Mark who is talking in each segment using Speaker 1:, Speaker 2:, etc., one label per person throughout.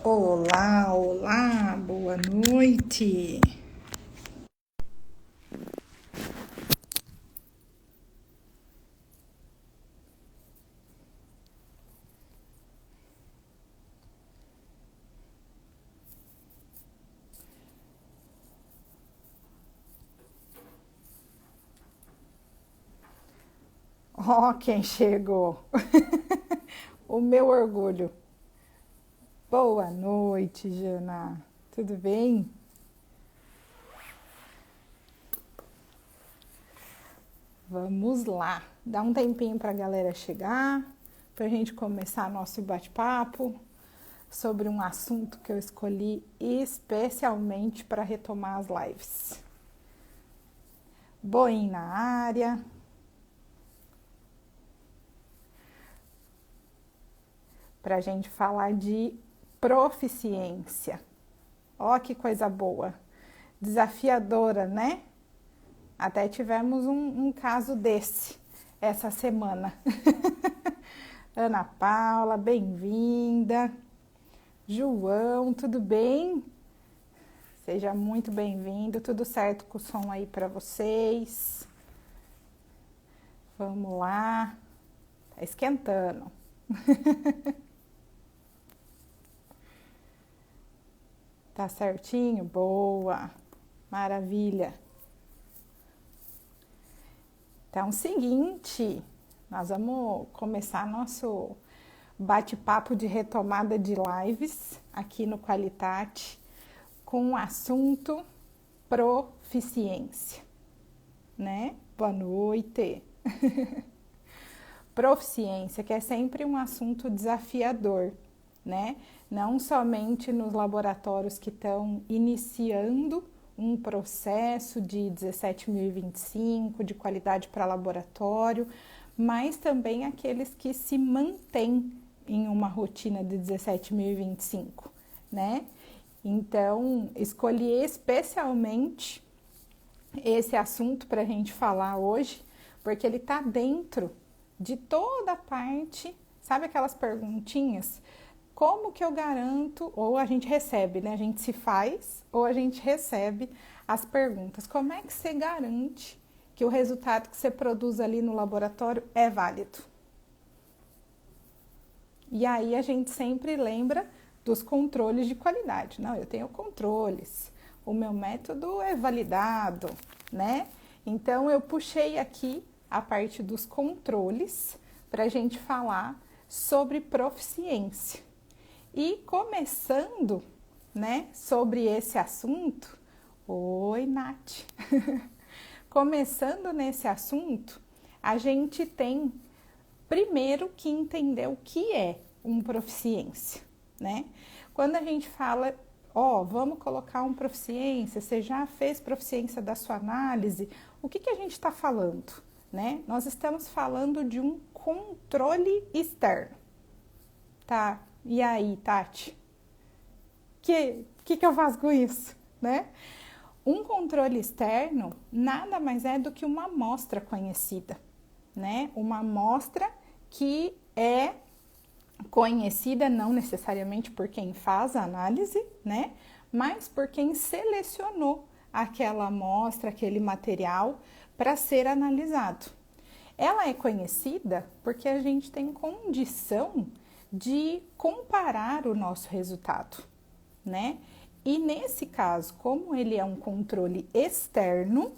Speaker 1: Olá, olá, boa noite. Ó, quem chegou. O meu orgulho. Boa noite, Jana. Tudo bem? Vamos lá. Dá um tempinho para a galera chegar, para a gente começar nosso bate-papo sobre um assunto que eu escolhi especialmente para retomar as lives. Boim na área. Para a gente falar de proficiência. Ó, que coisa boa. Desafiadora, né? Até tivemos um caso desse essa semana. Ana Paula, bem-vinda. João, tudo bem? Seja muito bem-vindo. Tudo certo com o som aí para vocês? Vamos lá. Tá esquentando. Tá certinho? Boa. Maravilha. Então, seguinte, nós vamos começar nosso bate-papo de retomada de lives aqui no Qualitate com o assunto proficiência, né? Boa noite. Proficiência, que é sempre um assunto desafiador, né? Não somente nos laboratórios que estão iniciando um processo de 17.025 de qualidade para laboratório, mas também aqueles que se mantêm em uma rotina de 17.025, né? Então, escolhi especialmente esse assunto para a gente falar hoje, porque ele está dentro de toda a parte, sabe aquelas perguntinhas? Como que eu garanto, ou a gente recebe, né? A gente se faz ou a gente recebe as perguntas. Como é que você garante que o resultado que você produz ali no laboratório é válido? E aí a gente sempre lembra dos controles de qualidade. Não, eu tenho controles, o meu método é validado, né? Então eu puxei aqui a parte dos controles para a gente falar sobre proficiência. E começando, né, sobre esse assunto, oi, Nath. Começando nesse assunto, a gente tem primeiro que entender o que é uma proficiência, né? Quando a gente fala, vamos colocar uma proficiência, você já fez proficiência da sua análise, o que a gente está falando, né? Nós estamos falando de um controle externo, tá? E aí, Tati? Que eu faço com isso, né? Um controle externo nada mais é do que uma amostra conhecida, né? Uma amostra que é conhecida não necessariamente por quem faz a análise, né? Mas por quem selecionou aquela amostra, aquele material para ser analisado. Ela é conhecida porque a gente tem condição de comparar o nosso resultado, né? E nesse caso, como ele é um controle externo,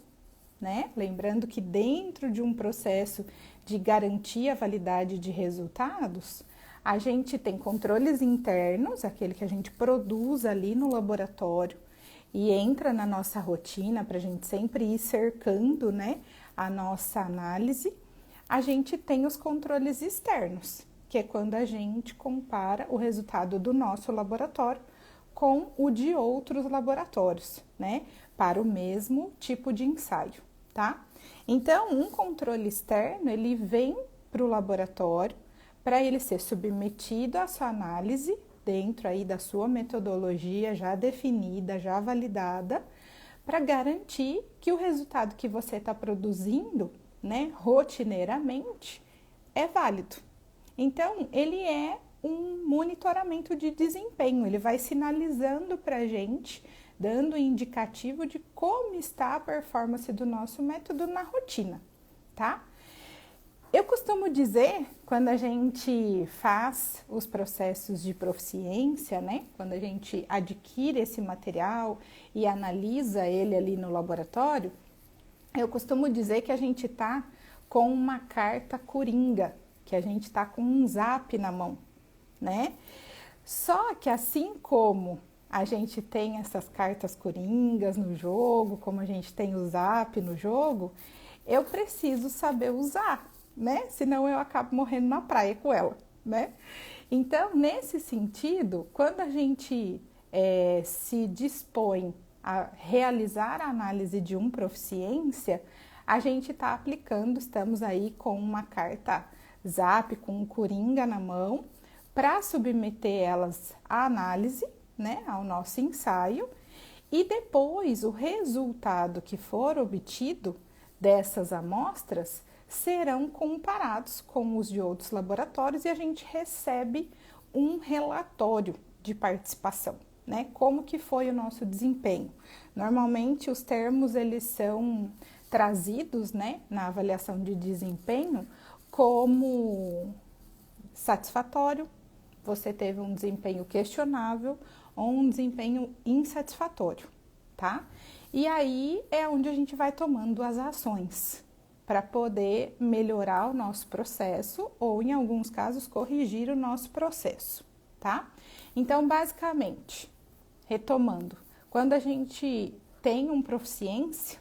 Speaker 1: né? Lembrando que dentro de um processo de garantir a validade de resultados, a gente tem controles internos, aquele que a gente produz ali no laboratório e entra na nossa rotina para a gente sempre ir cercando, né, a nossa análise. A gente tem os controles externos, que é quando a gente compara o resultado do nosso laboratório com o de outros laboratórios, né, para o mesmo tipo de ensaio, tá? Então, um controle externo, ele vem para o laboratório para ele ser submetido à sua análise dentro aí da sua metodologia já definida, já validada, para garantir que o resultado que você está produzindo, né, rotineiramente, é válido. Então, ele é um monitoramento de desempenho. Ele vai sinalizando para a gente, dando indicativo de como está a performance do nosso método na rotina, tá? Eu costumo dizer, quando a gente faz os processos de proficiência, né? Quando a gente adquire esse material e analisa ele ali no laboratório, eu costumo dizer que a gente tá com uma carta coringa, que a gente tá com um zap na mão, né? Só que assim como a gente tem essas cartas coringas no jogo, como a gente tem o zap no jogo, eu preciso saber usar, né? Senão eu acabo morrendo na praia com ela, né? Então, nesse sentido, quando a gente se dispõe a realizar a análise de uma proficiência, a gente está aplicando, estamos aí com uma carta zap, com um coringa na mão, para submeter elas à análise, né, ao nosso ensaio, e depois o resultado que for obtido dessas amostras serão comparados com os de outros laboratórios e a gente recebe um relatório de participação, né? Como que foi o nosso desempenho. Normalmente os termos eles são trazidos, né, na avaliação de desempenho como satisfatório, você teve um desempenho questionável ou um desempenho insatisfatório, tá? E aí é onde a gente vai tomando as ações para poder melhorar o nosso processo ou, em alguns casos, corrigir o nosso processo, tá? Então, basicamente, retomando, quando a gente tem uma proficiência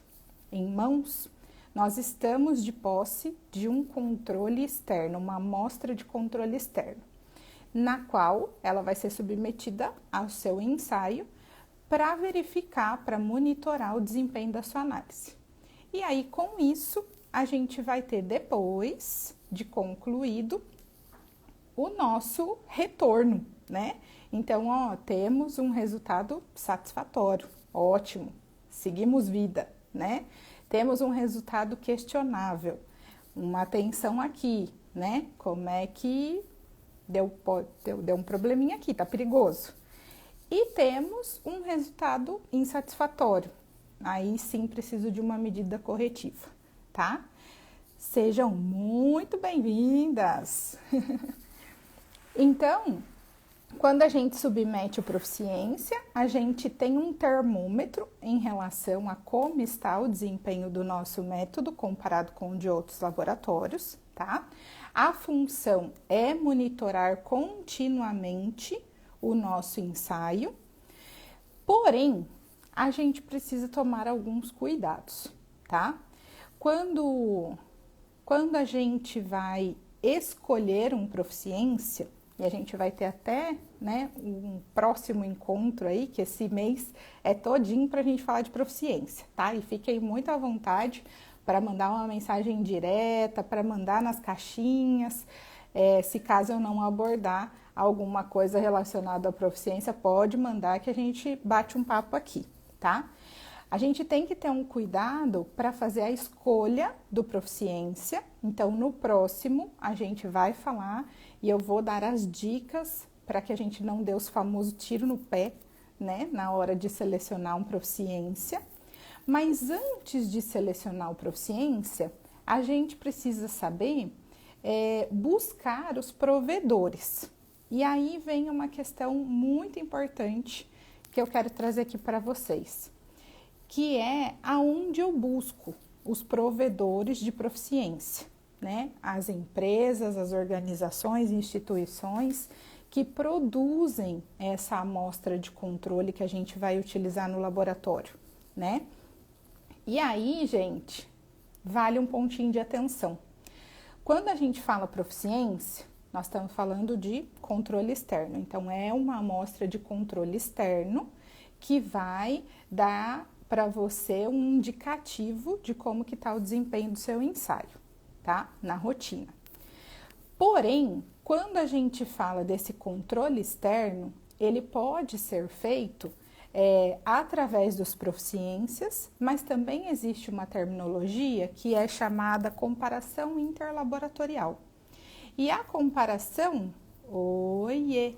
Speaker 1: em mãos, nós estamos de posse de um controle externo, uma amostra de controle externo, na qual ela vai ser submetida ao seu ensaio para verificar, para monitorar o desempenho da sua análise. E aí, com isso, a gente vai ter, depois de concluído, o nosso retorno, né? Então, ó, temos um resultado satisfatório, ótimo, seguimos vida, né? Temos um resultado questionável, uma atenção aqui, né? Como é que deu um probleminha aqui, tá perigoso. E temos um resultado insatisfatório. Aí sim preciso de uma medida corretiva, tá? Sejam muito bem-vindas! Então, quando a gente submete a proficiência, a gente tem um termômetro em relação a como está o desempenho do nosso método comparado com o de outros laboratórios, tá? A função é monitorar continuamente o nosso ensaio, porém, a gente precisa tomar alguns cuidados, tá? Quando a gente vai escolher uma proficiência, e a gente vai ter até, né, um próximo encontro aí, que esse mês é todinho para a gente falar de proficiência, tá? E fiquem muito à vontade para mandar uma mensagem direta, para mandar nas caixinhas, se caso eu não abordar alguma coisa relacionada à proficiência, pode mandar que a gente bate um papo aqui, tá? A gente tem que ter um cuidado para fazer a escolha do proficiência. Então, no próximo, a gente vai falar e eu vou dar as dicas para que a gente não dê os famosos tiro no pé, né, na hora de selecionar uma proficiência. Mas antes de selecionar o proficiência, a gente precisa saber buscar os provedores. E aí vem uma questão muito importante que eu quero trazer aqui para vocês, que é aonde eu busco os provedores de proficiência, né? As empresas, as organizações, instituições que produzem essa amostra de controle que a gente vai utilizar no laboratório, né? E aí, gente, vale um pontinho de atenção. Quando a gente fala proficiência, nós estamos falando de controle externo. Então, é uma amostra de controle externo que vai dar para você um indicativo de como que está o desempenho do seu ensaio, tá? Na rotina. Porém, quando a gente fala desse controle externo, ele pode ser feito através dos proficiências, mas também existe uma terminologia que é chamada comparação interlaboratorial. E a comparação Oiê!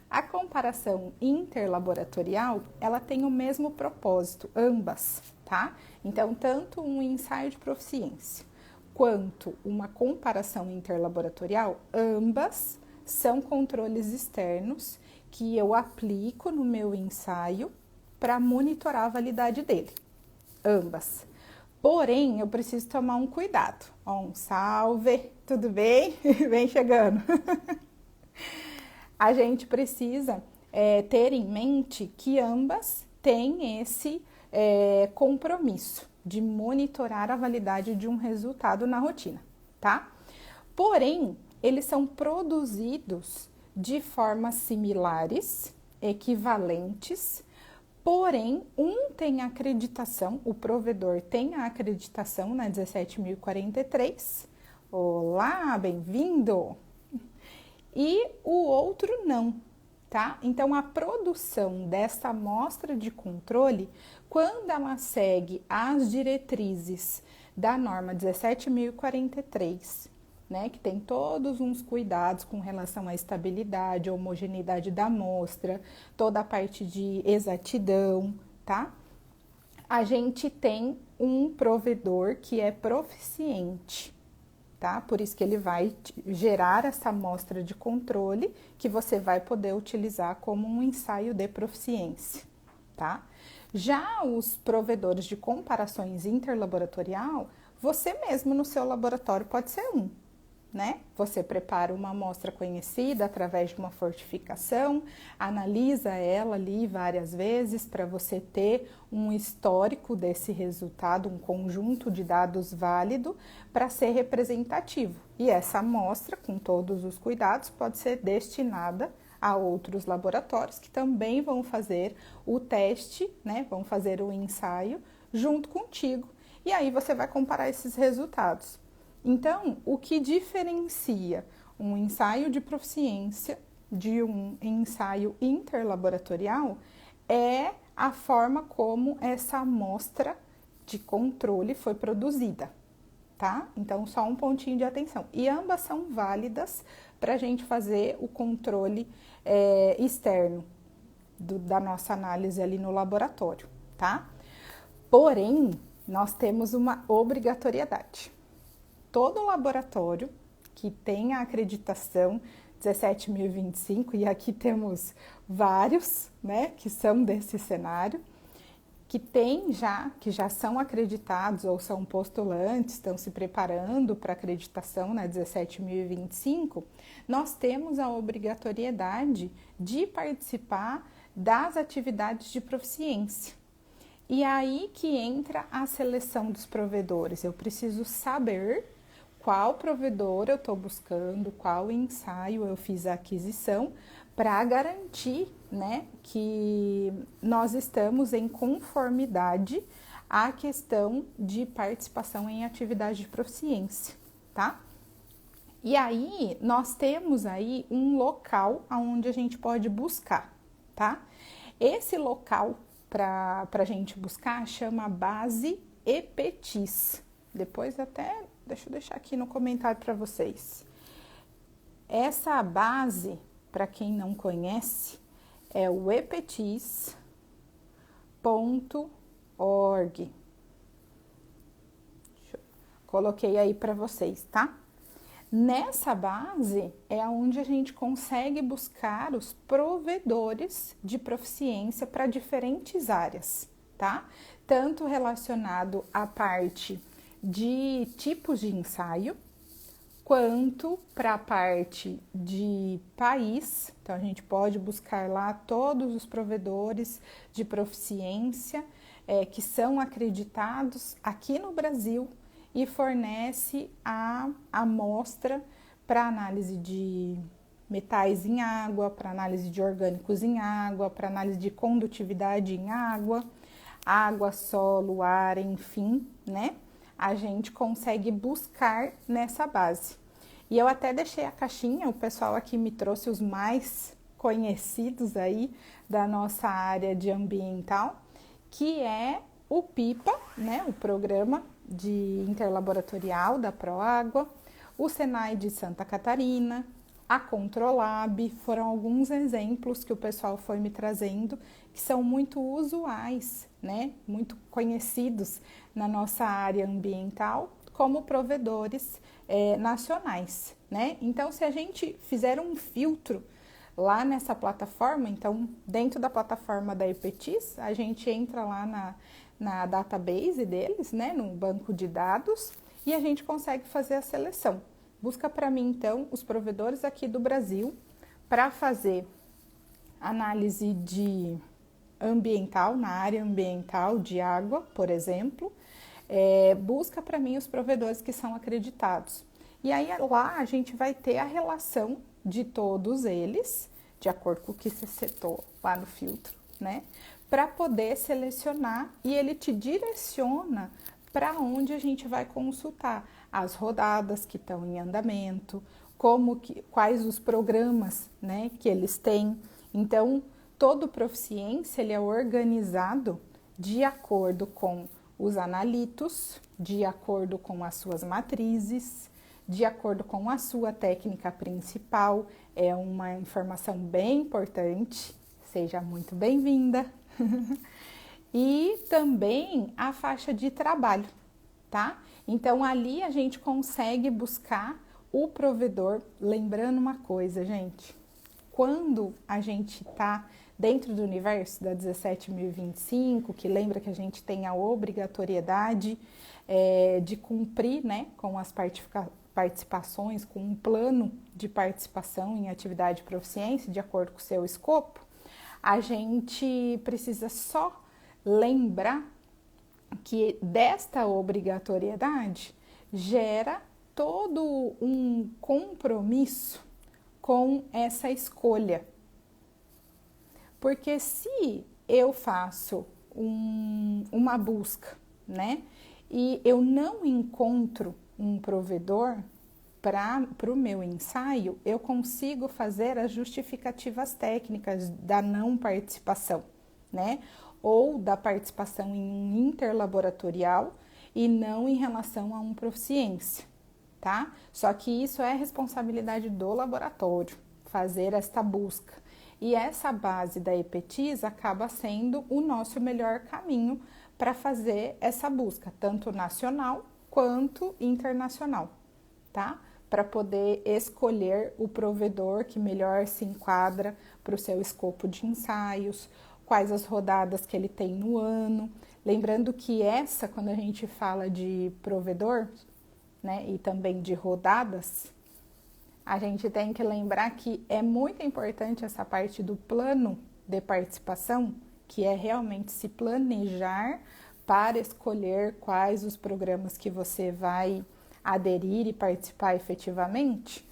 Speaker 1: A comparação interlaboratorial, ela tem o mesmo propósito, ambas, tá? Então, tanto um ensaio de proficiência quanto uma comparação interlaboratorial, ambas são controles externos que eu aplico no meu ensaio para monitorar a validade dele. Ambas. Porém, eu preciso tomar um cuidado. Ó, um salve, tudo bem? Vem chegando. A gente precisa ter em mente que ambas têm esse compromisso de monitorar a validade de um resultado na rotina, tá? Porém, eles são produzidos de formas similares, equivalentes, porém, um tem acreditação, o provedor tem a acreditação na 17.043. Olá, bem-vindo! E o outro não, tá? Então, a produção dessa amostra de controle, quando ela segue as diretrizes da norma 17.043, né, que tem todos uns cuidados com relação à estabilidade, à homogeneidade da amostra, toda a parte de exatidão, tá? A gente tem um provedor que é proficiente, tá? Por isso que ele vai gerar essa amostra de controle que você vai poder utilizar como um ensaio de proficiência, tá? Já os provedores de comparações interlaboratorial, você mesmo no seu laboratório pode ser um, né? Você prepara uma amostra conhecida através de uma fortificação, analisa ela ali várias vezes para você ter um histórico desse resultado, um conjunto de dados válido para ser representativo. E essa amostra, com todos os cuidados, pode ser destinada a outros laboratórios que também vão fazer o teste, né? Vão fazer o ensaio junto contigo. E aí você vai comparar esses resultados. Então, o que diferencia um ensaio de proficiência de um ensaio interlaboratorial é a forma como essa amostra de controle foi produzida, tá? Então, só um pontinho de atenção. E ambas são válidas para a gente fazer o controle externo da nossa análise ali no laboratório, tá? Porém, nós temos uma obrigatoriedade. Todo laboratório que tem a acreditação 17.025, e aqui temos vários, né, que são desse cenário, que já são acreditados ou são postulantes, estão se preparando para acreditação na 17.025, nós temos a obrigatoriedade de participar das atividades de proficiência. E aí que entra a seleção dos provedores. Eu preciso saber qual provedor eu estou buscando, qual ensaio eu fiz a aquisição, para garantir, né, que nós estamos em conformidade à questão de participação em atividade de proficiência, tá? E aí, nós temos aí um local onde a gente pode buscar, tá? Esse local para a gente buscar chama base EPTIS. Depois até, deixa eu deixar aqui no comentário para vocês. Essa base, para quem não conhece, é o epetis.org. Coloquei aí para vocês, tá? Nessa base é onde a gente consegue buscar os provedores de proficiência para diferentes áreas, tá? Tanto relacionado à parte de tipos de ensaio, quanto para a parte de país. Então, a gente pode buscar lá todos os provedores de proficiência que são acreditados aqui no Brasil e fornece a amostra para análise de metais em água, para análise de orgânicos em água, para análise de condutividade em água, solo, ar, enfim, né? A gente consegue buscar nessa base. E eu até deixei a caixinha, o pessoal aqui me trouxe os mais conhecidos aí da nossa área de ambiental, que é o PIPA, né, o Programa de Interlaboratorial da Proágua, o Senai de Santa Catarina, A Controlab, foram alguns exemplos que o pessoal foi me trazendo, que são muito usuais, né? Muito conhecidos na nossa área ambiental, como provedores nacionais, né? Então, se a gente fizer um filtro lá nessa plataforma, então, dentro da plataforma da EPETIS, a gente entra lá na database deles, né? No banco de dados, e a gente consegue fazer a seleção. Busca para mim, então, os provedores aqui do Brasil para fazer análise de ambiental, na área ambiental de água, por exemplo. Busca para mim os provedores que são acreditados. E aí lá a gente vai ter a relação de todos eles, de acordo com o que você setou lá no filtro, né? Para poder selecionar, e ele te direciona para onde a gente vai consultar as rodadas que estão em andamento, quais os programas, né, que eles têm. Então, todo Proficiência ele é organizado de acordo com os analitos, de acordo com as suas matrizes, de acordo com a sua técnica principal. É uma informação bem importante, seja muito bem-vinda. E também a faixa de trabalho, tá? Então, ali a gente consegue buscar o provedor. Lembrando uma coisa, gente, quando a gente tá dentro do universo da 17.025, que lembra que a gente tem a obrigatoriedade de cumprir, né, com as participações, com um plano de participação em atividade de proficiência, de acordo com o seu escopo, a gente precisa só lembrar que desta obrigatoriedade gera todo um compromisso com essa escolha. Porque se eu faço uma busca, né, e eu não encontro um provedor para o meu ensaio, eu consigo fazer as justificativas técnicas da não participação, né? Ou da participação em um interlaboratorial e não em relação a uma proficiência, tá? Só que isso é responsabilidade do laboratório, fazer esta busca. E essa base da EPETIS acaba sendo o nosso melhor caminho para fazer essa busca, tanto nacional quanto internacional, tá? Para poder escolher o provedor que melhor se enquadra para o seu escopo de ensaios, quais as rodadas que ele tem no ano. Lembrando que quando a gente fala de provedor, né, e também de rodadas, a gente tem que lembrar que é muito importante essa parte do plano de participação, que é realmente se planejar para escolher quais os programas que você vai aderir e participar efetivamente,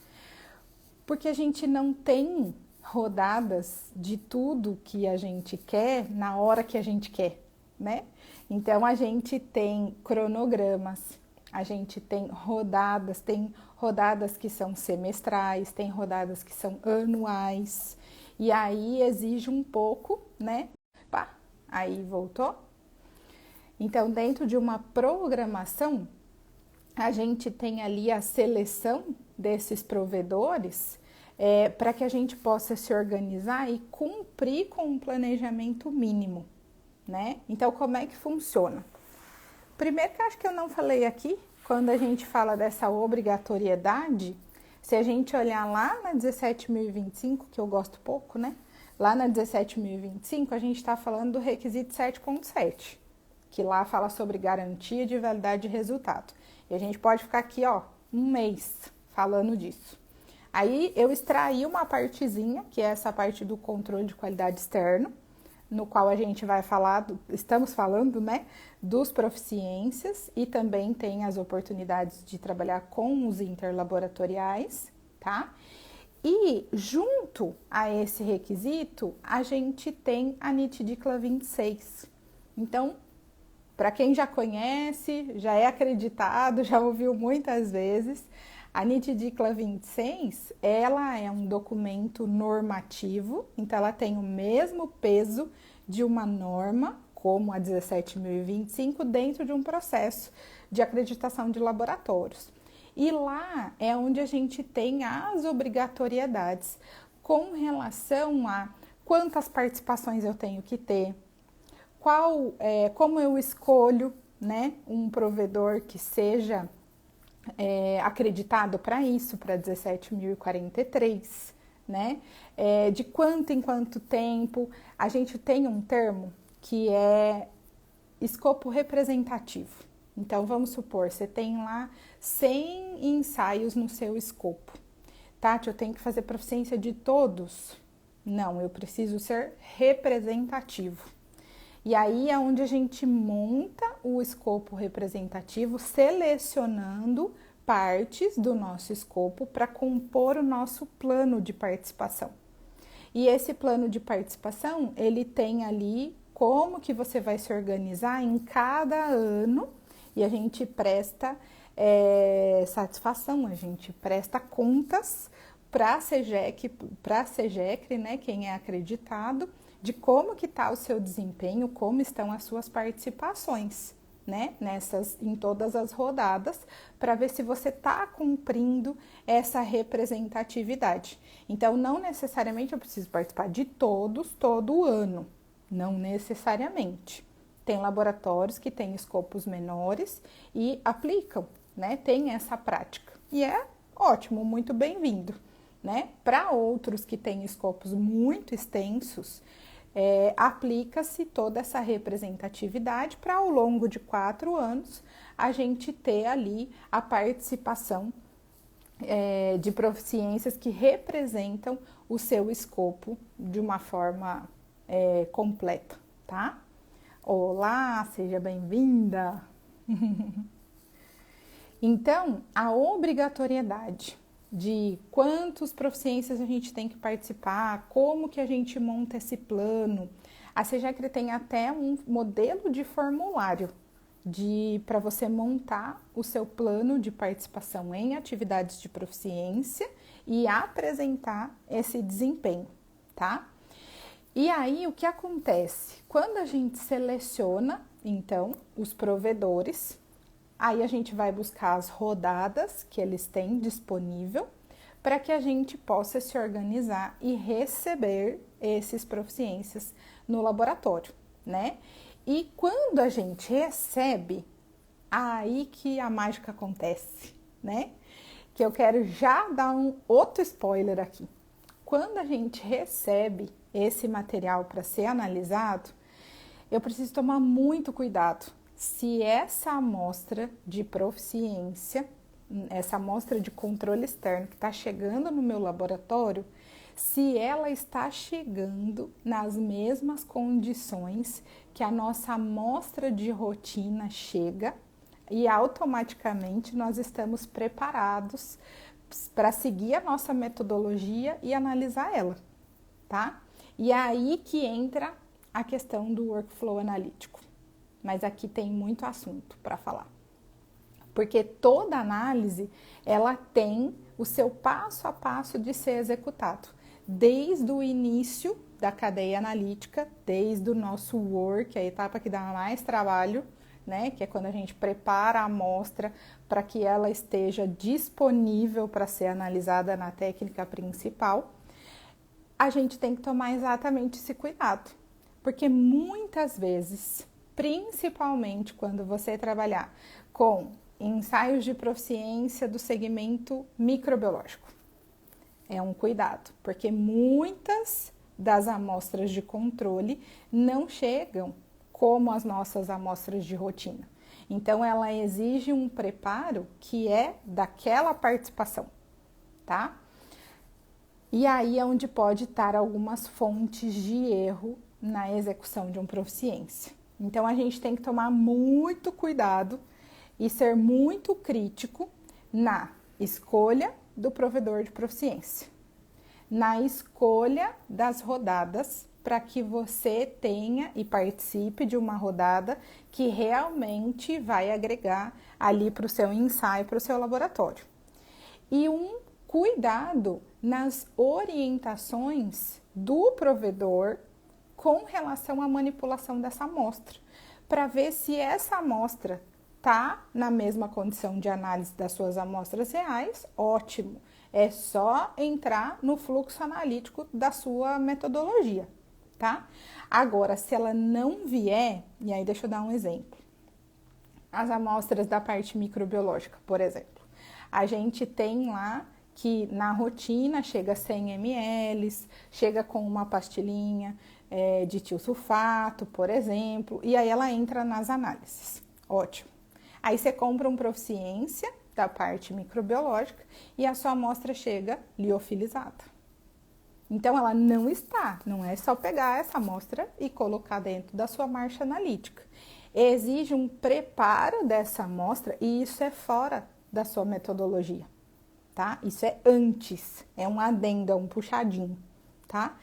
Speaker 1: porque a gente não tem rodadas de tudo que a gente quer na hora que a gente quer, né? Então a gente tem cronogramas, a gente tem rodadas que são semestrais, tem rodadas que são anuais, e aí exige um pouco, né? Pá, aí voltou. Então, dentro de uma programação, a gente tem ali a seleção desses provedores para que a gente possa se organizar e cumprir com um planejamento mínimo, né? Então, como é que funciona? Primeiro que eu acho que eu não falei aqui, quando a gente fala dessa obrigatoriedade, se a gente olhar lá na 17.025, que eu gosto pouco, né? Lá na 17.025, a gente está falando do requisito 7.7, que lá fala sobre garantia de validade de resultado. E a gente pode ficar aqui, ó, um mês falando disso. Aí eu extraí uma partezinha, que é essa parte do controle de qualidade externo, no qual a gente vai falar, estamos falando, né, dos proficiências, e também tem as oportunidades de trabalhar com os interlaboratoriais, tá? E junto a esse requisito, a gente tem a NIT-DICLA 26. Então, para quem já conhece, já é acreditado, já ouviu muitas vezes, a NIT-DICLA 26, ela é um documento normativo, então ela tem o mesmo peso de uma norma, como a 17.025, dentro de um processo de acreditação de laboratórios. E lá é onde a gente tem as obrigatoriedades com relação a quantas participações eu tenho que ter, como eu escolho, né, um provedor que seja acreditado para isso, para 17.043, né? De quanto em quanto tempo. A gente tem um termo que é escopo representativo. Então, vamos supor, você tem lá 100 ensaios no seu escopo. Tati, eu tenho que fazer proficiência de todos? Não, eu preciso ser representativo. E aí é onde a gente monta o escopo representativo, selecionando partes do nosso escopo para compor o nosso plano de participação. E esse plano de participação, ele tem ali como que você vai se organizar em cada ano e a gente presta satisfação, a gente presta contas para a SEGECRE, né, quem é acreditado, de como que está o seu desempenho, como estão as suas participações, né, em todas as rodadas, para ver se você está cumprindo essa representatividade. Então, não necessariamente eu preciso participar de todos, todo ano, não necessariamente. Tem laboratórios que têm escopos menores e aplicam, né, tem essa prática. E é ótimo, muito bem-vindo, né? Para outros que têm escopos muito extensos, aplica-se toda essa representatividade para ao longo de 4 anos a gente ter ali a participação de proficiências que representam o seu escopo de uma forma completa, tá? Olá, seja bem-vinda! Então, a obrigatoriedade de quantas proficiências a gente tem que participar, como que a gente monta esse plano. A SEGECRE tem até um modelo de formulário para você montar o seu plano de participação em atividades de proficiência e apresentar esse desempenho, tá? E aí, o que acontece? Quando a gente seleciona, então, os provedores, aí a gente vai buscar as rodadas que eles têm disponível para que a gente possa se organizar e receber esses proficiências no laboratório, né? E quando a gente recebe, aí que a mágica acontece, né? Que eu quero já dar um outro spoiler aqui. Quando a gente recebe esse material para ser analisado, eu preciso tomar muito cuidado se essa amostra de proficiência, essa amostra de controle externo que está chegando no meu laboratório, se ela está chegando nas mesmas condições que a nossa amostra de rotina chega e automaticamente nós estamos preparados para seguir a nossa metodologia e analisar ela, tá? E é aí que entra a questão do workflow analítico. Mas aqui tem muito assunto para falar. Porque toda análise, ela tem o seu passo a passo de ser executado. Desde o início da cadeia analítica, desde o nosso work, a etapa que dá mais trabalho, né? Que é quando a gente prepara a amostra para que ela esteja disponível para ser analisada na técnica principal. A gente tem que tomar exatamente esse cuidado. Porque muitas vezes, principalmente quando você trabalhar com ensaios de proficiência do segmento microbiológico, é um cuidado, porque muitas das amostras de controle não chegam como as nossas amostras de rotina. Então, ela exige um preparo que é daquela participação, tá? E aí é onde pode estar algumas fontes de erro na execução de uma proficiência. Então, a gente tem que tomar muito cuidado e ser muito crítico na escolha do provedor de proficiência, na escolha das rodadas para que você tenha e participe de uma rodada que realmente vai agregar ali para o seu ensaio, para o seu laboratório. E um cuidado nas orientações do provedor com relação à manipulação dessa amostra, para ver se essa amostra tá na mesma condição de análise das suas amostras reais, ótimo. É só entrar no fluxo analítico da sua metodologia, tá? Agora, se ela não vier, e aí deixa eu dar um exemplo. As amostras da parte microbiológica, por exemplo. A gente tem lá que na rotina chega 100 ml, chega com uma pastilhinha de tiosulfato, por exemplo, e aí ela entra nas análises. Ótimo. Aí você compra um Proficiência da parte microbiológica e a sua amostra chega liofilizada. Então, ela não é só pegar essa amostra e colocar dentro da sua marcha analítica. Exige um preparo dessa amostra e isso é fora da sua metodologia, tá? Isso é antes, é um adendo, é um puxadinho, tá?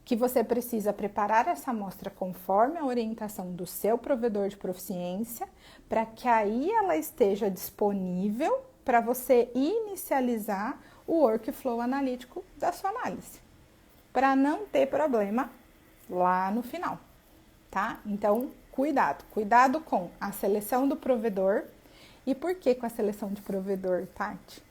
Speaker 1: Que você precisa preparar essa amostra conforme a orientação do seu provedor de proficiência, para que aí ela esteja disponível para você inicializar o workflow analítico da sua análise, para não ter problema lá no final, tá? Então, cuidado com a seleção do provedor. E por que com a seleção de provedor, Tati?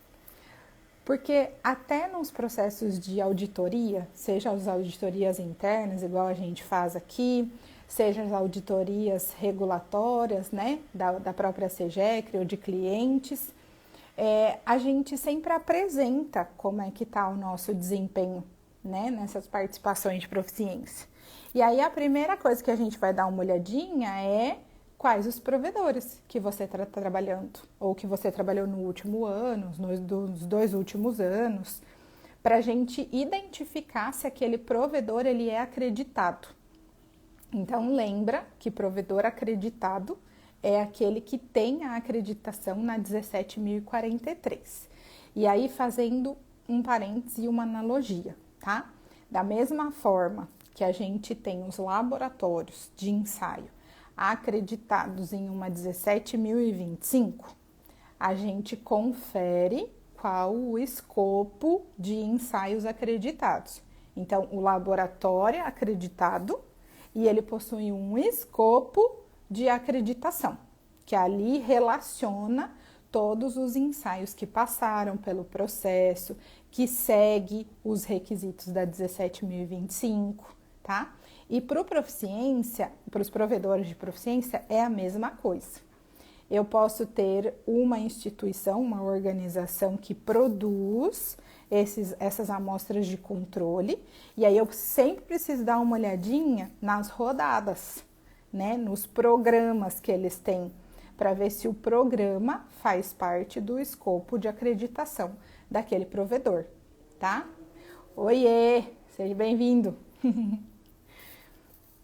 Speaker 1: Porque até nos processos de auditoria, seja as auditorias internas, igual a gente faz aqui, seja as auditorias regulatórias, né, da própria SEGECRE ou de clientes, a gente sempre apresenta como é que está o nosso desempenho, né, nessas participações de proficiência. E aí a primeira coisa que a gente vai dar uma olhadinha é quais os provedores que você está trabalhando, ou que você trabalhou no último ano, nos 2 últimos anos, para a gente identificar se aquele provedor ele é acreditado. Então, lembra que provedor acreditado é aquele que tem a acreditação na 17.043. E aí, fazendo um parêntese e uma analogia, tá? Da mesma forma que a gente tem os laboratórios de ensaio acreditados em uma 17.025, a gente confere qual o escopo de ensaios acreditados. Então, o laboratório é acreditado e ele possui um escopo de acreditação, que ali relaciona todos os ensaios que passaram pelo processo, que segue os requisitos da 17.025, tá? E para os provedores de proficiência, é a mesma coisa. Eu posso ter uma instituição, uma organização que produz essas amostras de controle, e aí eu sempre preciso dar uma olhadinha nas rodadas, né, nos programas que eles têm, para ver se o programa faz parte do escopo de acreditação daquele provedor, tá? Oiê, seja bem-vindo!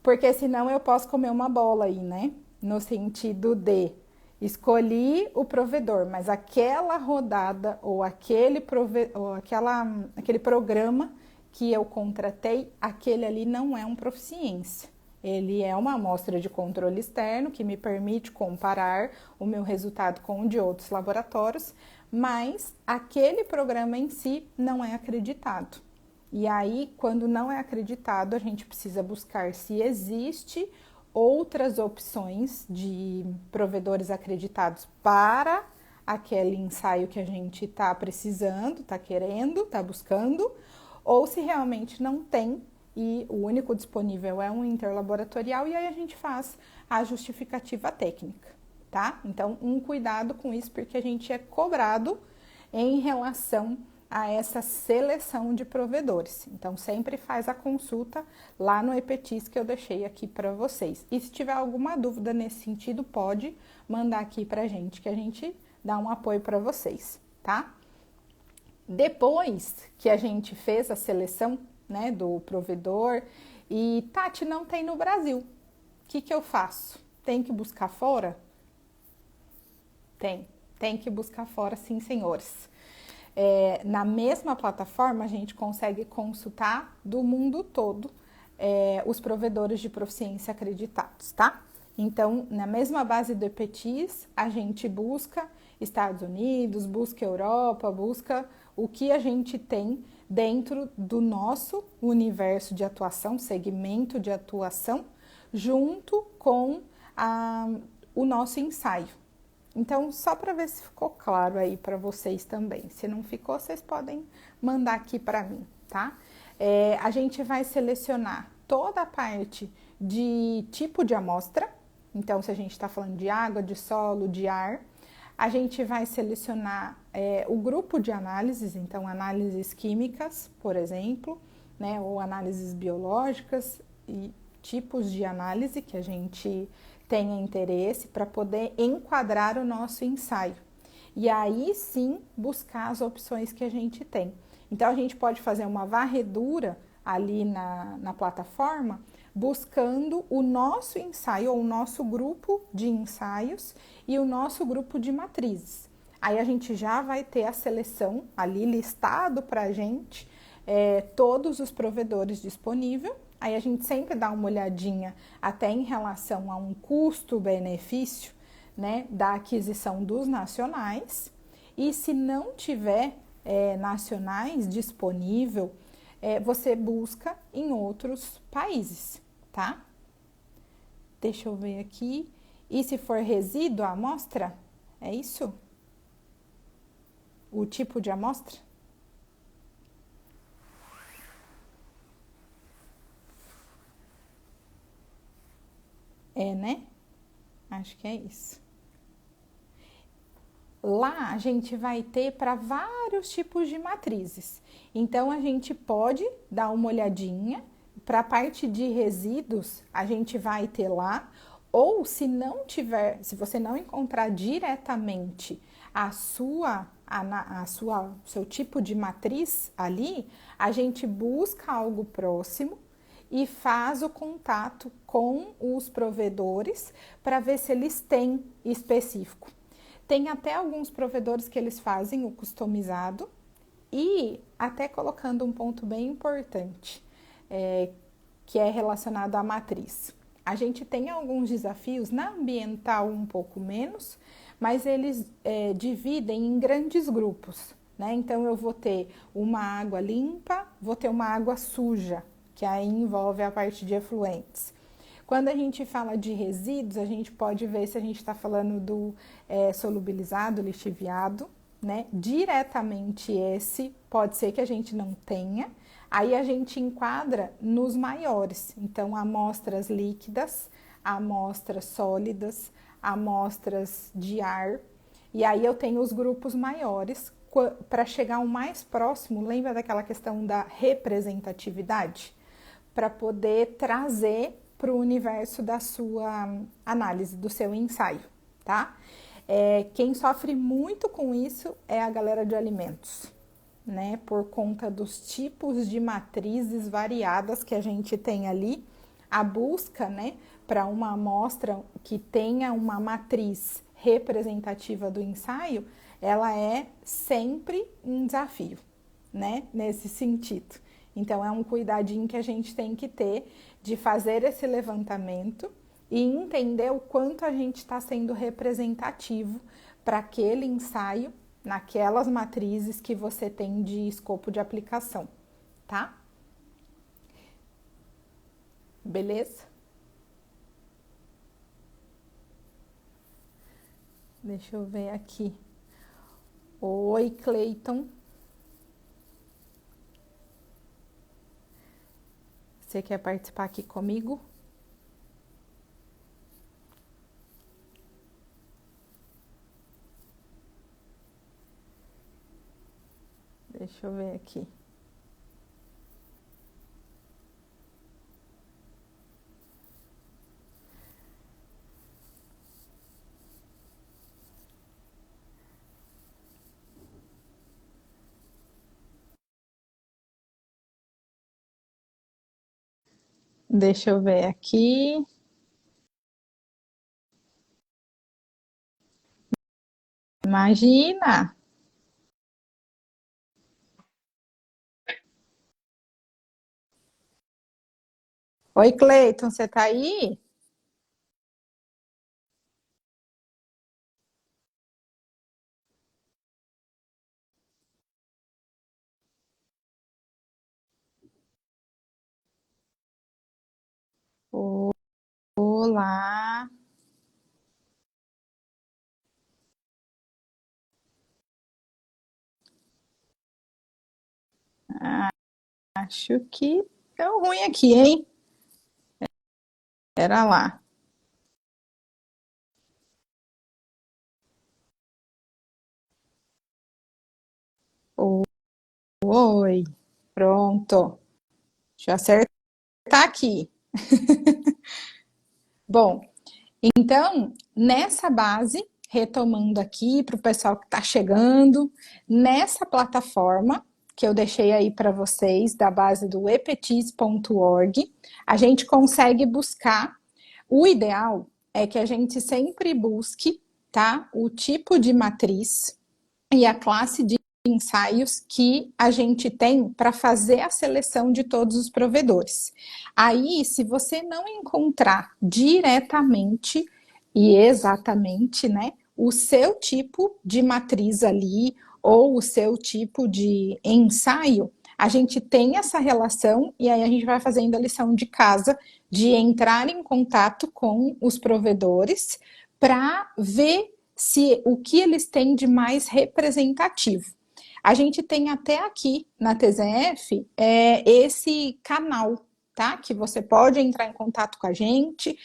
Speaker 1: Porque senão eu posso comer uma bola aí, né? No sentido de escolhi o provedor, mas aquela rodada ou aquele programa que eu contratei, aquele ali não é um proficiência. Ele é uma amostra de controle externo que me permite comparar o meu resultado com o de outros laboratórios, mas aquele programa em si não é acreditado. E aí, quando não é acreditado, a gente precisa buscar se existe outras opções de provedores acreditados para aquele ensaio que a gente está precisando, está querendo, está buscando, ou se realmente não tem e o único disponível é um interlaboratorial, e aí a gente faz a justificativa técnica, tá? Então, um cuidado com isso, porque a gente é cobrado em relação a essa seleção de provedores. Então, sempre faz a consulta lá no EPETIS que eu deixei aqui para vocês. E se tiver alguma dúvida nesse sentido, pode mandar aqui para a gente, que a gente dá um apoio para vocês, tá? Depois que a gente fez a seleção, né, do provedor, e Tati, não tem no Brasil, o que eu faço? Tem que buscar fora? Tem que buscar fora, sim, senhores. Na mesma plataforma, a gente consegue consultar do mundo todo os provedores de proficiência acreditados, tá? Então, na mesma base do EPETIS, a gente busca Estados Unidos, busca Europa, busca o que a gente tem dentro do nosso universo de atuação, segmento de atuação, junto com o nosso ensaio. Então, só para ver se ficou claro aí para vocês também. Se não ficou, vocês podem mandar aqui para mim, tá? A gente vai selecionar toda a parte de tipo de amostra. Então, se a gente está falando de água, de solo, de ar, a gente vai selecionar o grupo de análises, então análises químicas, por exemplo, né, ou análises biológicas e tipos de análise que a gente tenha interesse para poder enquadrar o nosso ensaio. E aí sim buscar as opções que a gente tem. Então a gente pode fazer uma varredura ali na plataforma buscando o nosso ensaio ou o nosso grupo de ensaios e o nosso grupo de matrizes. Aí a gente já vai ter a seleção ali listado para a gente todos os provedores disponíveis. Aí a gente sempre dá uma olhadinha até em relação a um custo-benefício, né, da aquisição dos nacionais. E se não tiver nacionais disponível, você busca em outros países, tá? Deixa eu ver aqui. E se for resíduo a amostra? É isso? O tipo de amostra? É, né? Acho que é isso. Lá a gente vai ter para vários tipos de matrizes. Então a gente pode dar uma olhadinha. Para a parte de resíduos, a gente vai ter lá, ou se não tiver, se você não encontrar diretamente seu tipo de matriz ali, a gente busca algo próximo e faz o contato com os provedores para ver se eles têm específico. Tem até alguns provedores que eles fazem o customizado e até colocando um ponto bem importante, que é relacionado à matriz. A gente tem alguns desafios na ambiental um pouco menos, mas eles dividem em grandes grupos, né? Então eu vou ter uma água limpa, vou ter uma água suja, que aí envolve a parte de efluentes. Quando a gente fala de resíduos, a gente pode ver se a gente está falando do solubilizado, lixiviado, né? Diretamente esse pode ser que a gente não tenha. Aí a gente enquadra nos maiores. Então, amostras líquidas, amostras sólidas, amostras de ar. E aí eu tenho os grupos maiores para chegar o mais próximo. Lembra daquela questão da representatividade? Para poder trazer para o universo da sua análise, do seu ensaio, tá? Quem sofre muito com isso é a galera de alimentos, né? Por conta dos tipos de matrizes variadas que a gente tem ali, a busca, né, para uma amostra que tenha uma matriz representativa do ensaio, ela é sempre um desafio, né, nesse sentido. Então, é um cuidadinho que a gente tem que ter de fazer esse levantamento e entender o quanto a gente está sendo representativo para aquele ensaio, naquelas matrizes que você tem de escopo de aplicação, tá? Beleza? Deixa eu ver aqui. Oi, Cleiton. Você quer participar aqui comigo? Deixa eu ver aqui. Deixa eu ver aqui. Imagina! Oi, Cleiton, você tá aí? Olá! Acho que deu ruim aqui, hein? Pera lá. Oi, pronto. Deixa eu acertar aqui. Bom, então, nessa base, retomando aqui para o pessoal que está chegando, nessa plataforma que eu deixei aí para vocês, da base do epetis.org, a gente consegue buscar. O ideal é que a gente sempre busque, tá, o tipo de matriz e a classe de ensaios que a gente tem para fazer a seleção de todos os provedores. Aí, se você não encontrar diretamente e exatamente, né, o seu tipo de matriz ali ou o seu tipo de ensaio, a gente tem essa relação e aí a gente vai fazendo a lição de casa de entrar em contato com os provedores para ver se o que eles têm de mais representativo. A gente tem até aqui na TZF esse canal, tá? Que você pode entrar em contato com a gente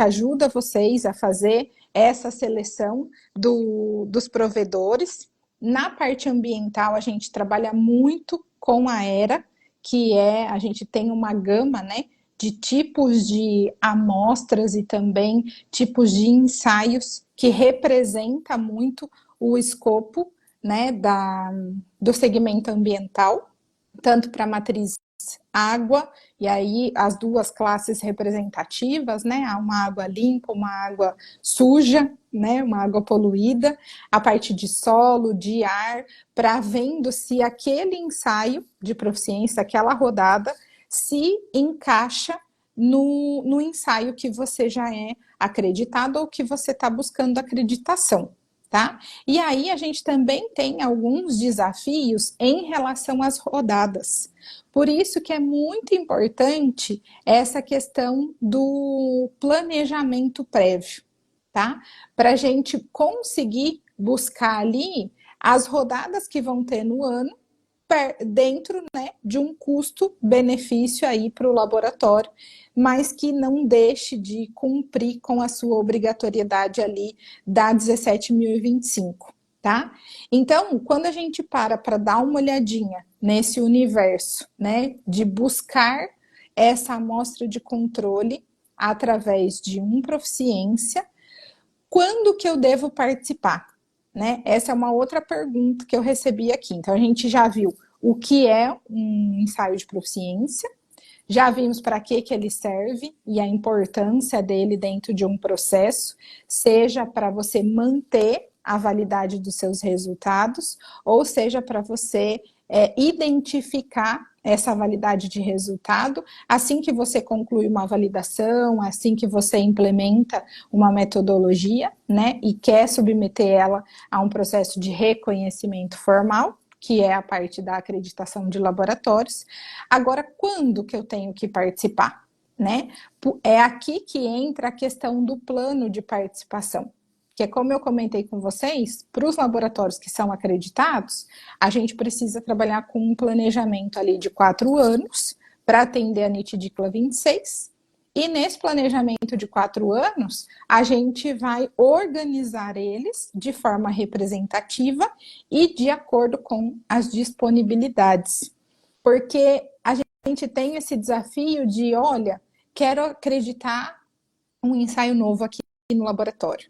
Speaker 1: ajuda vocês a fazer essa seleção dos provedores. Na parte ambiental, a gente trabalha muito com a ERA, que a gente tem uma gama, né, de tipos de amostras e também tipos de ensaios que representa muito o escopo, né, do segmento ambiental, tanto para a matriz água, e aí as duas classes representativas, né, uma água limpa, uma água suja, né, uma água poluída, a parte de solo, de ar, para vendo se aquele ensaio de proficiência, aquela rodada, se encaixa no ensaio que você já é acreditado ou que você está buscando acreditação, tá? E aí a gente também tem alguns desafios em relação às rodadas. Por isso que é muito importante essa questão do planejamento prévio, tá? Para a gente conseguir buscar ali as rodadas que vão ter no ano dentro, né, de um custo-benefício aí para o laboratório, mas que não deixe de cumprir com a sua obrigatoriedade ali da 17.025, tá? Então, quando a gente para dar uma olhadinha nesse universo, né, de buscar essa amostra de controle através de um proficiência, quando que eu devo participar? Né? Essa é uma outra pergunta que eu recebi aqui. Então, a gente já viu o que é um ensaio de proficiência, já vimos para que ele serve e a importância dele dentro de um processo, seja para você manter a validade dos seus resultados, ou seja para você identificar essa validade de resultado assim que você conclui uma validação, assim que você implementa uma metodologia, né, e quer submeter ela a um processo de reconhecimento formal, que é a parte da acreditação de laboratórios. Agora, quando que eu tenho que participar? Né? É aqui que entra a questão do plano de participação. Que é como eu comentei com vocês, para os laboratórios que são acreditados, a gente precisa trabalhar com um planejamento ali de 4 anos para atender a NIT-DICLA 26. E nesse planejamento de 4 anos, a gente vai organizar eles de forma representativa e de acordo com as disponibilidades. Porque a gente tem esse desafio de, olha, quero acreditar um ensaio novo aqui no laboratório.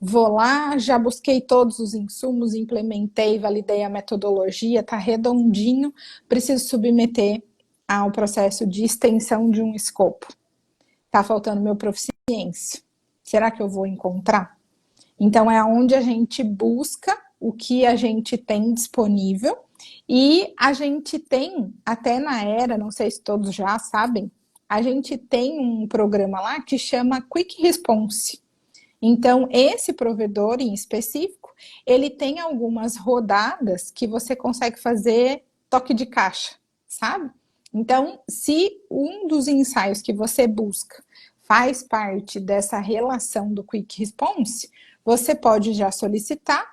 Speaker 1: Vou lá, já busquei todos os insumos, implementei, validei a metodologia, está redondinho, preciso submeter ao processo de extensão de um escopo. Está faltando meu proficiência. Será que eu vou encontrar? Então, é onde a gente busca o que a gente tem disponível e a gente tem, até na ERA, não sei se todos já sabem, a gente tem um programa lá que chama Quick Response. Então, esse provedor em específico, ele tem algumas rodadas que você consegue fazer toque de caixa, sabe? Então, se um dos ensaios que você busca faz parte dessa relação do Quick Response, você pode já solicitar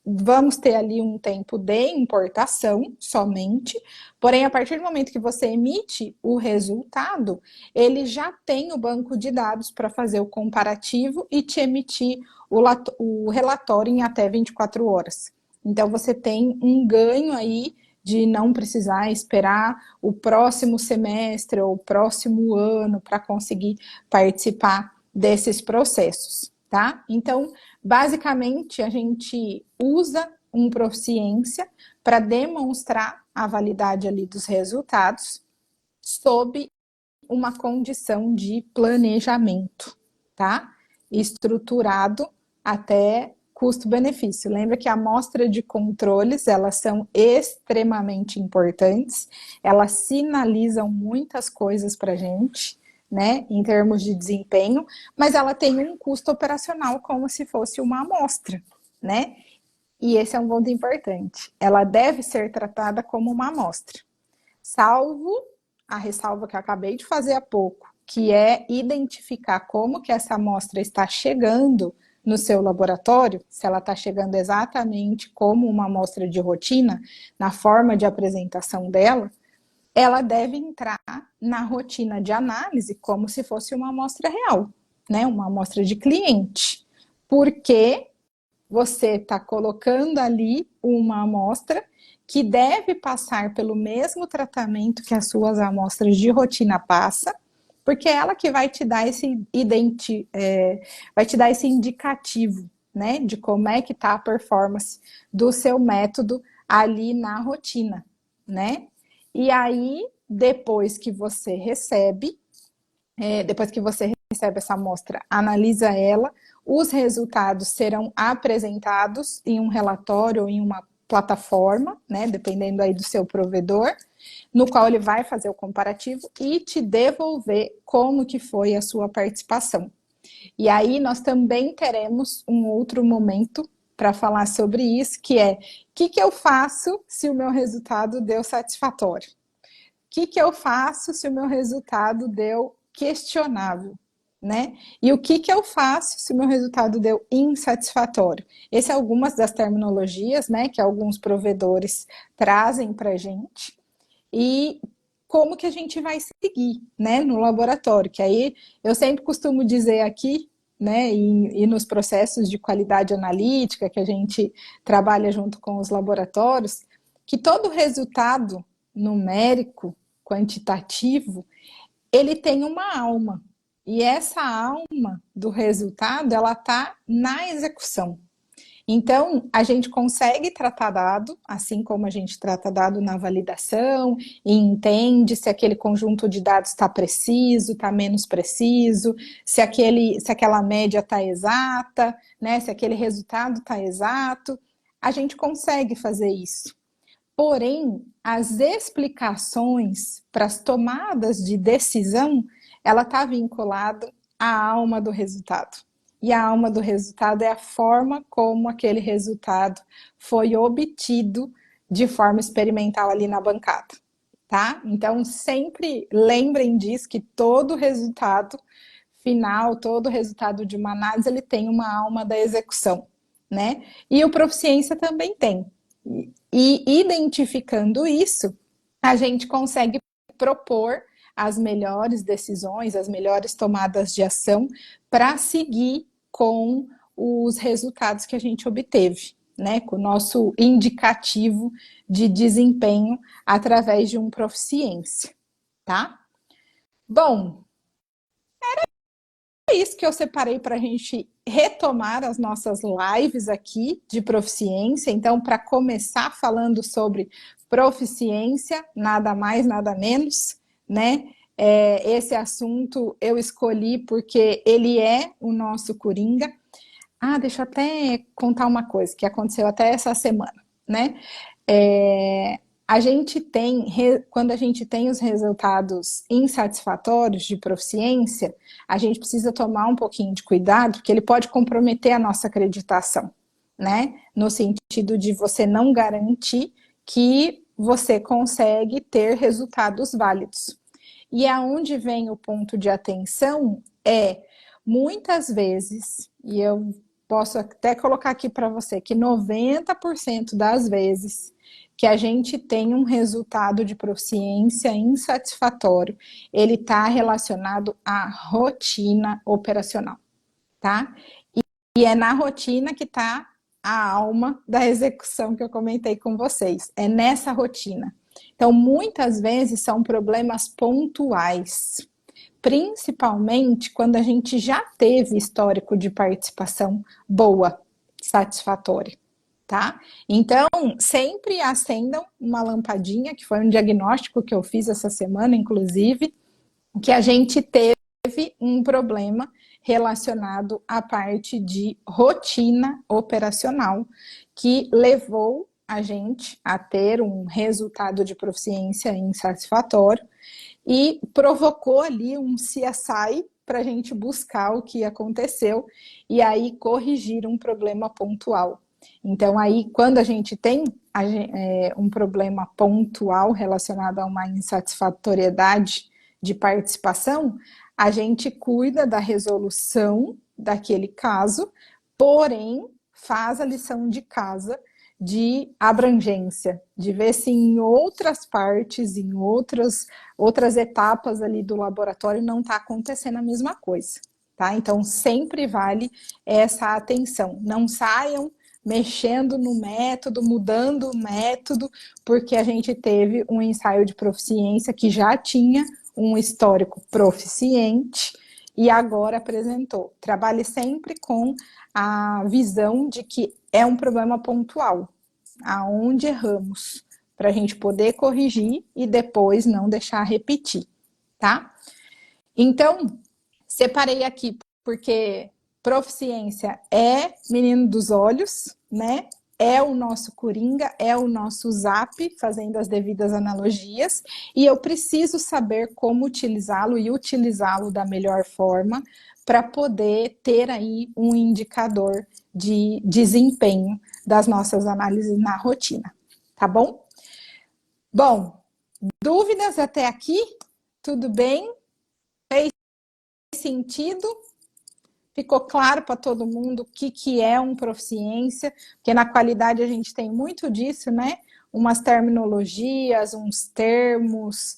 Speaker 1: vamos ter ali um tempo de importação somente, porém, a partir do momento que você emite o resultado, ele já tem o banco de dados para fazer o comparativo e te emitir o relatório em até 24 horas. Então, você tem um ganho aí de não precisar esperar o próximo semestre ou o próximo ano para conseguir participar desses processos, tá? Então, basicamente, a gente usa um proficiência para demonstrar a validade ali dos resultados sob uma condição de planejamento, tá? Estruturado até custo-benefício. Lembra que a amostra de controles, elas são extremamente importantes, elas sinalizam muitas coisas para a gente, né, em termos de desempenho, mas ela tem um custo operacional como se fosse uma amostra, né? E esse é um ponto importante. Ela deve ser tratada como uma amostra, salvo a ressalva que eu acabei de fazer há pouco, que é identificar como que essa amostra está chegando no seu laboratório, se ela está chegando exatamente como uma amostra de rotina, na forma de apresentação dela, ela deve entrar na rotina de análise como se fosse uma amostra real, né? Uma amostra de cliente. Porque você está colocando ali uma amostra que deve passar pelo mesmo tratamento que as suas amostras de rotina passa, porque é ela que vai te dar vai te dar esse indicativo, né, de como é que está a performance do seu método ali na rotina, né? E aí, depois que você recebe essa amostra, analisa ela, os resultados serão apresentados em um relatório ou em uma plataforma, né, dependendo aí do seu provedor, no qual ele vai fazer o comparativo e te devolver como que foi a sua participação. E aí nós também teremos um outro momento para falar sobre isso, que é o que eu faço se o meu resultado deu satisfatório? O que eu faço se o meu resultado deu questionável? Né? E o que eu faço se o meu resultado deu insatisfatório? Essas são algumas das terminologias, né, que alguns provedores trazem para a gente. E como que a gente vai seguir, né, no laboratório? Que aí eu sempre costumo dizer aqui, né, e nos processos de qualidade analítica que a gente trabalha junto com os laboratórios, que todo resultado numérico, quantitativo, ele tem uma alma. E essa alma do resultado, ela está na execução. Então, a gente consegue tratar dado, assim como a gente trata dado na validação, e entende se aquele conjunto de dados está preciso, está menos preciso, se aquela média está exata, né, se aquele resultado está exato. A gente consegue fazer isso. Porém, as explicações para as tomadas de decisão, ela está vinculada à alma do resultado. E a alma do resultado é a forma como aquele resultado foi obtido de forma experimental ali na bancada, tá? Então, sempre lembrem disso, que todo resultado final, todo resultado de uma análise, ele tem uma alma da execução, né? E o Proficiência também tem. E identificando isso, a gente consegue propor as melhores decisões, as melhores tomadas de ação para seguir com os resultados que a gente obteve, né? Com o nosso indicativo de desempenho através de um proficiência, tá? Bom, é isso que eu separei para a gente retomar as nossas lives aqui de proficiência. Então, para começar falando sobre proficiência, nada mais, nada menos, né? Esse assunto eu escolhi porque ele é o nosso coringa. Ah, deixa eu até contar uma coisa que aconteceu até essa semana, né? A gente tem, quando a gente tem os resultados insatisfatórios de proficiência, a gente precisa tomar um pouquinho de cuidado, porque ele pode comprometer a nossa acreditação, né? No sentido de você não garantir que você consegue ter resultados válidos. E aonde vem o ponto de atenção muitas vezes, e eu posso até colocar aqui para você que 90% das vezes que a gente tem um resultado de proficiência insatisfatório, ele está relacionado à rotina operacional, tá? E é na rotina que está a alma da execução que eu comentei com vocês. É nessa rotina. Então, muitas vezes são problemas pontuais, principalmente quando a gente já teve histórico de participação boa, satisfatória, tá? Então, sempre acendam uma lampadinha, que foi um diagnóstico que eu fiz essa semana, inclusive, que a gente teve um problema relacionado à parte de rotina operacional, que levou a gente a ter um resultado de proficiência insatisfatório e provocou ali um CSI para a gente buscar o que aconteceu e aí corrigir um problema pontual. Então, aí, quando a gente tem um problema pontual relacionado a uma insatisfatoriedade de participação, a gente cuida da resolução daquele caso, porém, faz a lição de casa de abrangência, de ver se em outras partes, em outras etapas ali do laboratório não está acontecendo a mesma coisa, tá? Então, sempre vale essa atenção. Não saiam mexendo no método, mudando o método, porque a gente teve um ensaio de proficiência que já tinha um histórico proficiente e agora apresentou. Trabalhe sempre com a visão de que é um problema pontual, aonde erramos, para a gente poder corrigir e depois não deixar repetir, tá? Então, separei aqui porque proficiência é menino dos olhos, né? É o nosso coringa, é o nosso zap, fazendo as devidas analogias, e eu preciso saber como utilizá-lo e utilizá-lo da melhor forma para poder ter aí um indicador de desempenho das nossas análises na rotina, tá bom? Bom, dúvidas até aqui? Tudo bem? Fez sentido? Ficou claro para todo mundo o que é um proficiência? Porque na qualidade a gente tem muito disso, né? Umas terminologias, uns termos.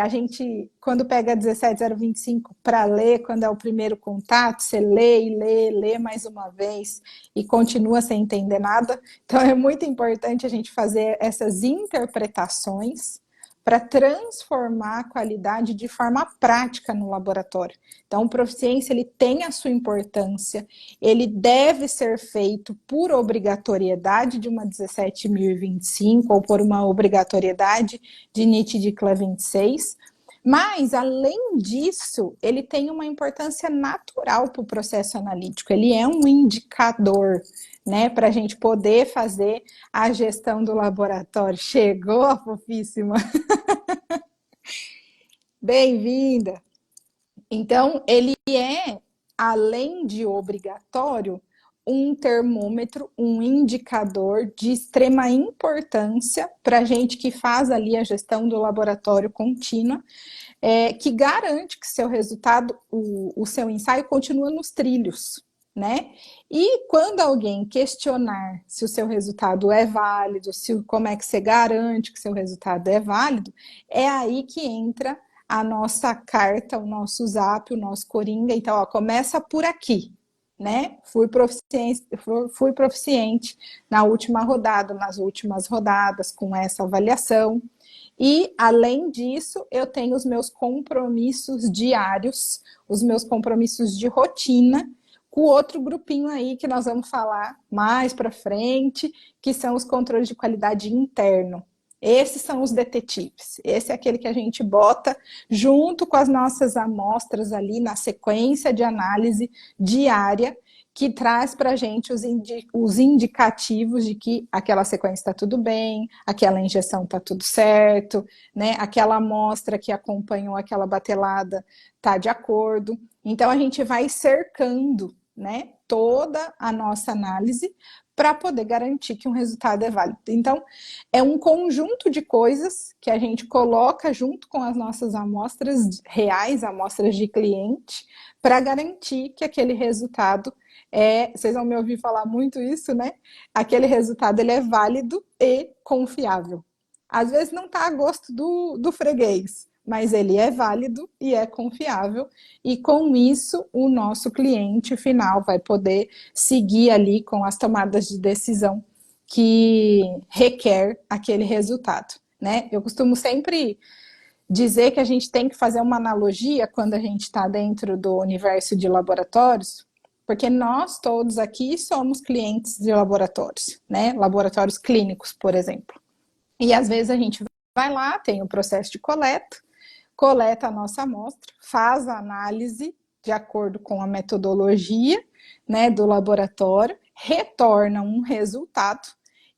Speaker 1: A gente, quando pega 17025 para ler, quando é o primeiro contato, você lê e lê, lê mais uma vez e continua sem entender nada. Então é muito importante a gente fazer essas interpretações para transformar a qualidade de forma prática no laboratório. Então, o proficiência ele tem a sua importância, ele deve ser feito por obrigatoriedade de uma 17025 ou por uma obrigatoriedade de NIT de CLA 26, mas, além disso, ele tem uma importância natural para o processo analítico, ele é um indicador, né, para a gente poder fazer a gestão do laboratório. Chegou a fofíssima! Bem-vinda! Então, ele é, além de obrigatório, um termômetro, um indicador de extrema importância para a gente que faz ali a gestão do laboratório contínua, que garante que seu resultado, o seu ensaio continua nos trilhos, né? E quando alguém questionar se o seu resultado é válido, como é que você garante que seu resultado é válido, é aí que entra a nossa carta, o nosso zap, o nosso coringa. Então, ó, começa por aqui, né? Fui proficiente na última rodada, nas últimas rodadas, com essa avaliação. E, além disso, eu tenho os meus compromissos diários, os meus compromissos de rotina, com outro grupinho aí que nós vamos falar mais para frente, que são os controles de qualidade interno. Esses são os detetives. Esse é aquele que a gente bota junto com as nossas amostras ali na sequência de análise diária, que traz para a gente os indicativos de que aquela sequência está tudo bem, aquela injeção está tudo certo, né? Aquela amostra que acompanhou aquela batelada está de acordo. Então, a gente vai cercando né, toda a nossa análise para poder garantir que um resultado é válido. Então, é um conjunto de coisas que a gente coloca junto com as nossas amostras reais, amostras de cliente, para garantir que aquele resultado vocês vão me ouvir falar muito isso, né? Aquele resultado ele é válido e confiável. Às vezes não está a gosto do freguês, mas ele é válido e é confiável, e com isso o nosso cliente final vai poder seguir ali com as tomadas de decisão que requer aquele resultado, né? Eu costumo sempre dizer que a gente tem que fazer uma analogia quando a gente está dentro do universo de laboratórios, porque nós todos aqui somos clientes de laboratórios, né? Laboratórios clínicos, por exemplo. E às vezes a gente vai lá, tem o processo de coleta a nossa amostra, faz a análise de acordo com a metodologia, né, do laboratório, retorna um resultado,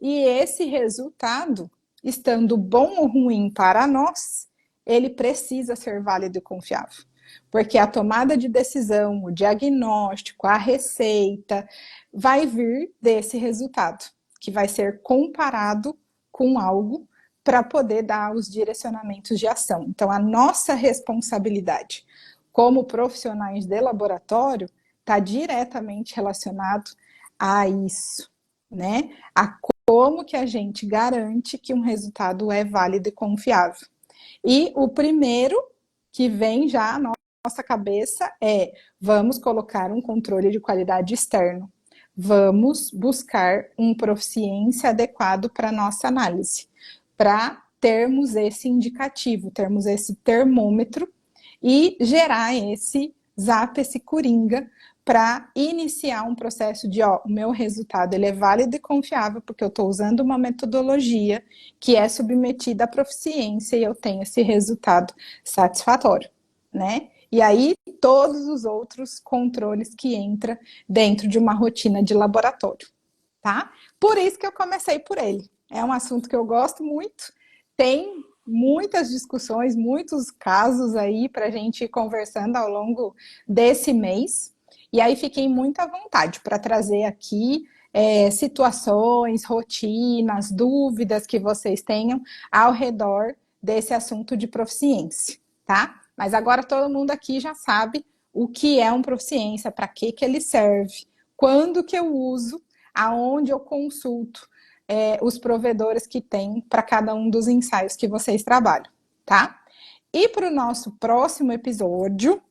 Speaker 1: e esse resultado, estando bom ou ruim para nós, ele precisa ser válido e confiável. Porque a tomada de decisão, o diagnóstico, a receita, vai vir desse resultado, que vai ser comparado com algo para poder dar os direcionamentos de ação. Então, a nossa responsabilidade como profissionais de laboratório está diretamente relacionado a isso, né? A como que a gente garante que um resultado é válido e confiável. E o primeiro que vem já na nossa cabeça é: vamos colocar um controle de qualidade externo. Vamos buscar um proficiência adequado para a nossa análise, para termos esse indicativo, termos esse termômetro e gerar esse zap, esse coringa, para iniciar um processo de, o meu resultado ele é válido e confiável porque eu estou usando uma metodologia que é submetida à proficiência e eu tenho esse resultado satisfatório, né? E aí, todos os outros controles que entram dentro de uma rotina de laboratório, tá? Por isso que eu comecei por ele. É um assunto que eu gosto muito, tem muitas discussões, muitos casos aí para a gente ir conversando ao longo desse mês. E aí fiquei muito à vontade para trazer aqui situações, rotinas, dúvidas que vocês tenham ao redor desse assunto de proficiência, tá? Mas agora todo mundo aqui já sabe o que é um proficiência, para que ele serve, quando que eu uso, aonde eu consulto os provedores que tem para cada um dos ensaios que vocês trabalham, tá? E para o nosso próximo episódio,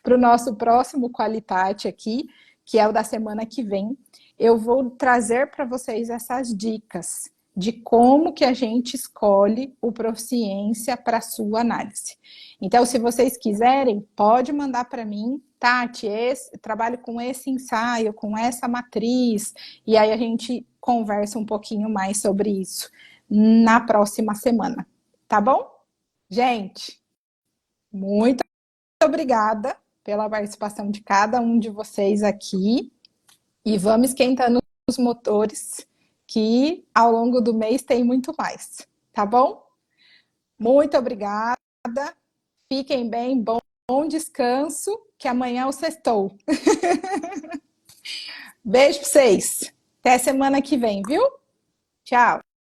Speaker 1: para o nosso próximo Qualitate aqui, que é o da semana que vem, eu vou trazer para vocês essas dicas de como que a gente escolhe o proficiência para sua análise. Então, se vocês quiserem, pode mandar para mim, Tati, trabalho com esse ensaio, com essa matriz, e aí a gente conversa um pouquinho mais sobre isso na próxima semana, tá bom? Gente, muito obrigada pela participação de cada um de vocês aqui e vamos esquentando os motores que ao longo do mês tem muito mais, tá bom? Muito obrigada, fiquem bem, bom descanso, que amanhã é o sextou. Beijo pra vocês, até semana que vem, viu? Tchau!